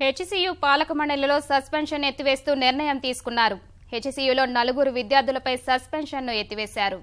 HCU పాలక మండలిలో suspension ఎత్తివేస్తూ నిర్ణయం తీసుకున్నారు. హెచ్సియులో 4 విద్యార్థులపై సస్పెన్షన్ను ఎత్తివేశారు.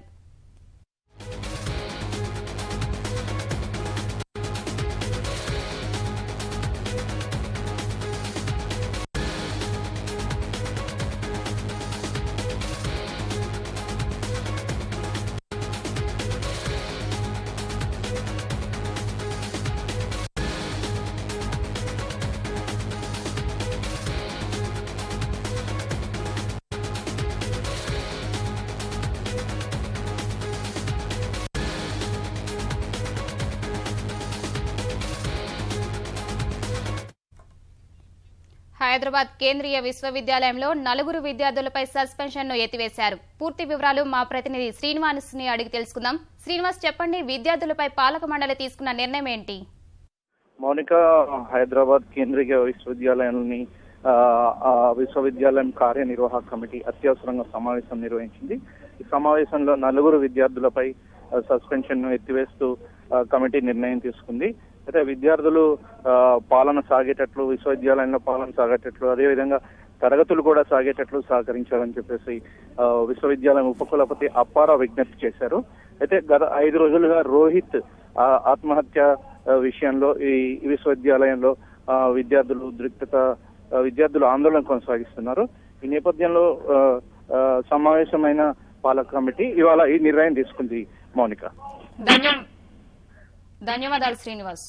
హైదరాబాద్ కేంద్రీయ విశ్వవిద్యాలయంలో 4 విద్యార్థులపై సస్పెన్షన్ను ఎత్తివేశారు. పూర్తి వివరాలు మా ప్రతినిధి శ్రీనివాస్ ని అడిగి తెలుసుకుందాం. శ్రీనివాస్, చెప్పండి, విద్యార్థులపై పాలక మండలి తీసుకున్న నిర్ణయం ఏంటి? మౌనిక, హైదరాబాద్ కేంద్రీయ విశ్వవిద్యాలయం కార్యనిర్వాహక కమిటీ అత్యవసరంగా సమావేశం నిర్వహించింది. ఈ సమావేశంలో 4 విద్యార్థులపై సస్పెన్షన్ ను ఎత్తివేస్తూ కమిటీ నిర్ణయం తీసుకుంది. అయితే విద్యార్థులు పాలన సాగేటట్లు, విశ్వవిద్యాలయంలో పాలన సాగేటట్లు, అదేవిధంగా తరగతులు కూడా సాగేటట్లు సహకరించాలని చెప్పేసి విశ్వవిద్యాలయం ఉపకులపతి అప్పారావు విజ్ఞప్తి చేశారు. అయితే గత 5 రోజులుగా రోహిత్ ఆత్మహత్య విషయంలో ఈ విశ్వవిద్యాలయంలో విద్యార్థులు ఆందోళన కొనసాగిస్తున్నారు. ఈ నేపథ్యంలో సమావేశమైన పాలక కమిటీ ఇవాళ ఈ నిర్ణయం తీసుకుంది. మౌనిక, ధన్యవాదాలు శ్రీనివాస్.